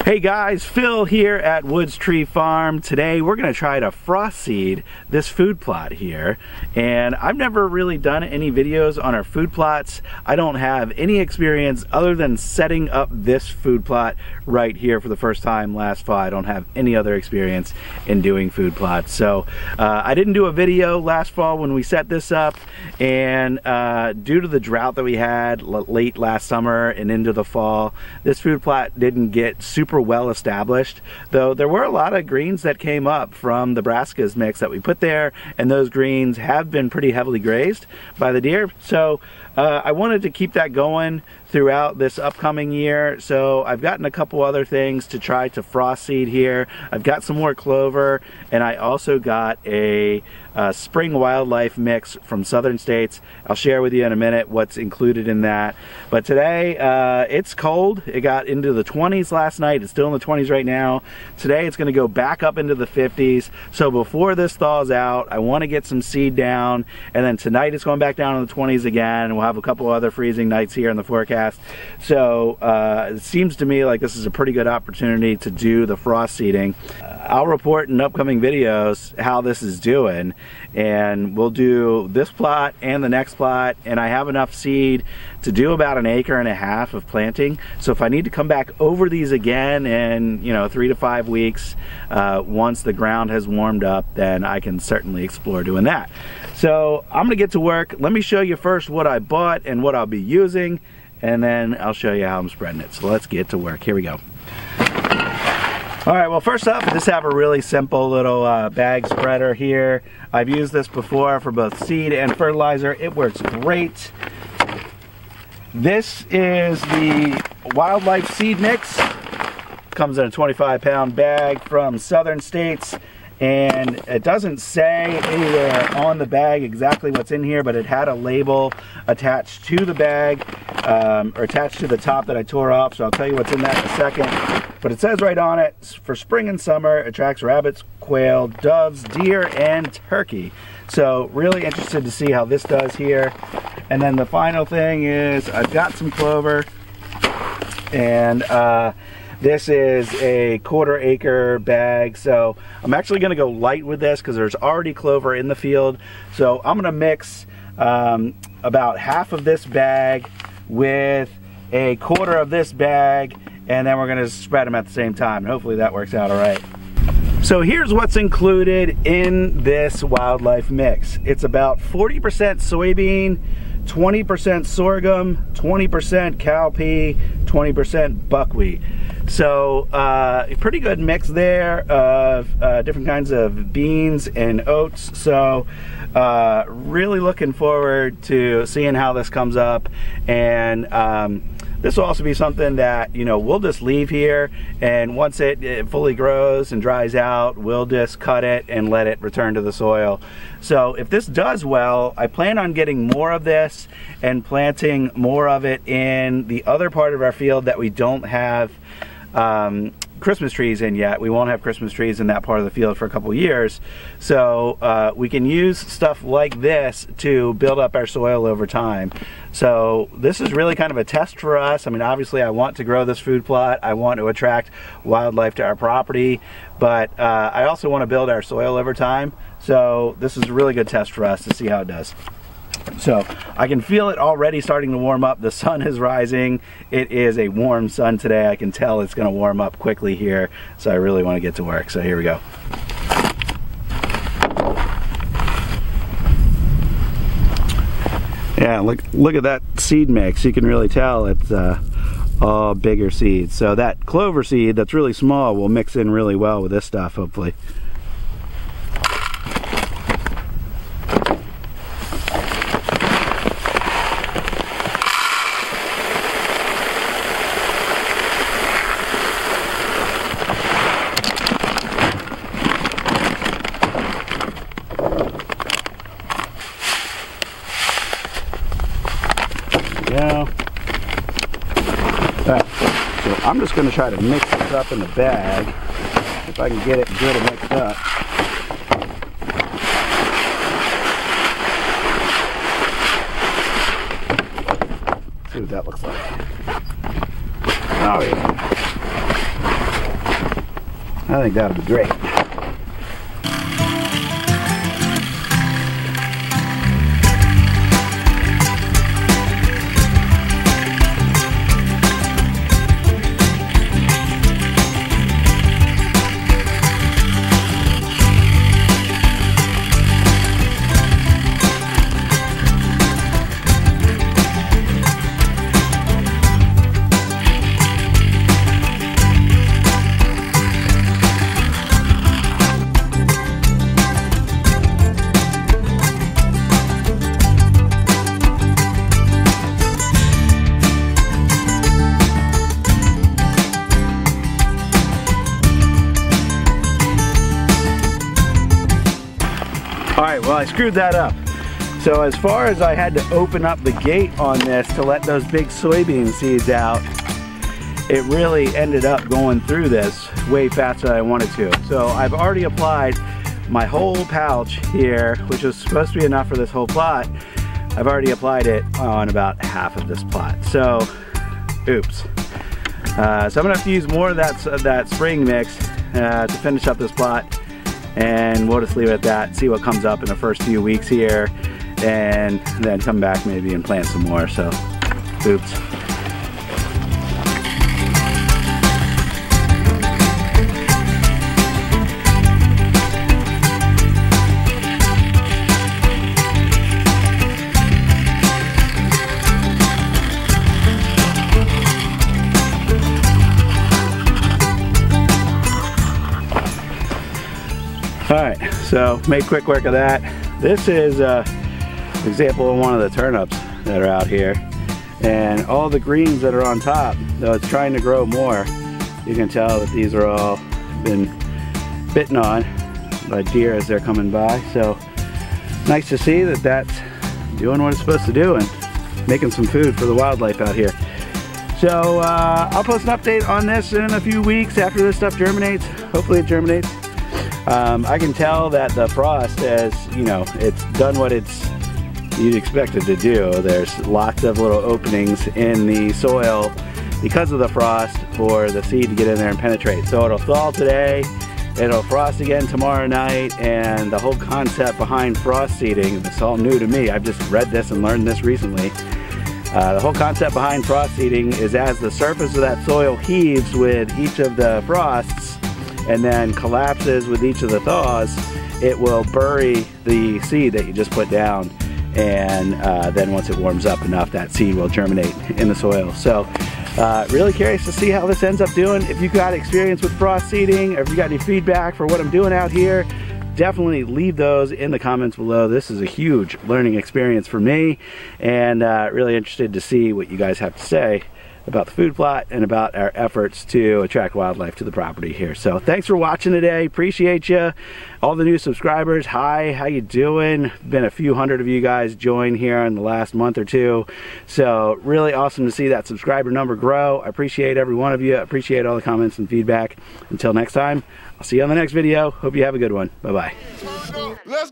Hey guys, Phil here at Woods Tree Farm. Today we're going to try to frost seed this food plot here. And I've never really done any videos on our food plots. I don't have any experience other than setting up this food plot right here for the first time last fall. I don't have any other experience in doing food plots. So I didn't do a video last fall when we set this up, and due to the drought that we had late last summer and into the fall, this food plot didn't get super well established, though there were a lot of greens that came up from the brassicas mix that we put there, and those greens have been pretty heavily grazed by the deer. So I wanted to keep that going throughout this upcoming year. So I've gotten a couple other things to try to frost seed here. I've got some more clover, and I also got a spring wildlife mix from Southern States. I'll share with you in a minute what's included in that. But today it's cold. It got into the 20s last night. It's still in the 20s right now. Today it's going to go back up into the 50s. So before this thaws out, I want to get some seed down, and then tonight it's going back down to the 20s again, and we'll have a couple other freezing nights here in the forecast. So it seems to me like this is a pretty good opportunity to do the frost seeding. I'll report in upcoming videos how this is doing, and we'll do this plot and the next plot, and I have enough seed to do about 1.5 acres of planting. So if I need to come back over these again in 3 to 5 weeks, once the ground has warmed up, then I can certainly explore doing that. So I'm gonna get to work. Let me show you first what I bought and what I'll be using, and then I'll show you how I'm spreading it. So let's get to work. Here we go. All right, well, first up, I just have a really simple little bag spreader here. I've used this before for both seed and fertilizer. It works great. This is the wildlife seed mix. Comes in a 25-pound bag from Southern States, and it doesn't say anywhere on the bag exactly what's in here, but it had a label attached to the bag, or attached to the top that I tore off, so I'll tell you what's in that in a second. But it says right on it, for spring and summer, attracts rabbits, quail, doves, deer, and turkey. So really interested to see how this does here. And then the final thing is I've got some clover, and this is a 1/4 acre bag. So I'm actually gonna go light with this because there's already clover in the field. So I'm gonna mix about half of this bag with a 1/4 of this bag, and then we're gonna spread them at the same time. Hopefully that works out all right. So here's what's included in this wildlife mix. It's about 40% soybean, 20% sorghum, 20% cowpea, 20% buckwheat. So a pretty good mix there of different kinds of beans and oats. So really looking forward to seeing how this comes up, and this will also be something that we'll just leave here, and once it fully grows and dries out, we'll just cut it and let it return to the soil. So if this does well, I plan on getting more of this and planting more of it in the other part of our field that we don't have Christmas trees in yet. We won't have Christmas trees in that part of the field for a couple years, so we can use stuff like this to build up our soil over time. So this is really kind of a test for us. I mean, obviously I want to grow this food plot, I want to attract wildlife to our property, but I also want to build our soil over time. So this is a really good test for us to see how it does. So I can feel it already starting to warm up. The sun is rising. It is a warm sun today. I can tell it's going to warm up quickly here, so I really want to get to work. So here we go. Yeah, look at that seed mix. You can really tell it's all bigger seeds. So that clover seed that's really small will mix in really well with this stuff, hopefully. Alright, so I'm just going to try to mix this up in the bag, if I can get it good and mixed up. See what that looks like. Oh yeah. I think that would be great. Alright, well I screwed that up. So as far as I had to open up the gate on this to let those big soybean seeds out, it really ended up going through this way faster than I wanted to. So I've already applied my whole pouch here, which was supposed to be enough for this whole plot. I've already applied it on about half of this plot. So, oops. So I'm gonna have to use more of that spring mix to finish up this plot. And we'll just leave it at that, see what comes up in the first few weeks here, and then come back maybe and plant some more. So, oops. Alright, so made quick work of that. This is an example of one of the turnips that are out here. And all the greens that are on top, though it's trying to grow more, you can tell that these are all been bitten on by deer as they're coming by. So nice to see that that's doing what it's supposed to do and making some food for the wildlife out here. So I'll post an update on this in a few weeks after this stuff germinates. Hopefully it germinates. I can tell that the frost has, you know, it's done what you'd expect it to do. There's lots of little openings in the soil because of the frost for the seed to get in there and penetrate. So it'll thaw today, it'll frost again tomorrow night, and the whole concept behind frost seeding, it's all new to me. I've just read this and learned this recently. The whole concept behind frost seeding is as the surface of that soil heaves with each of the frosts, and then collapses with each of the thaws, it will bury the seed that you just put down, and then once it warms up enough, that seed will germinate in the soil. So really curious to see how this ends up doing. If you've got experience with frost seeding, or if you got any feedback for what I'm doing out here, definitely leave those in the comments below. This is a huge learning experience for me, and really interested to see what you guys have to say about the food plot and about our efforts to attract wildlife to the property here. So thanks for watching today. Appreciate you. All the new subscribers, hi, how you doing? Been a few hundred of you guys join here in the last month or two. So really awesome to see that subscriber number grow. I appreciate every one of you. I appreciate all the comments and feedback. Until next time, I'll see you on the next video. Hope you have a good one. Bye-bye.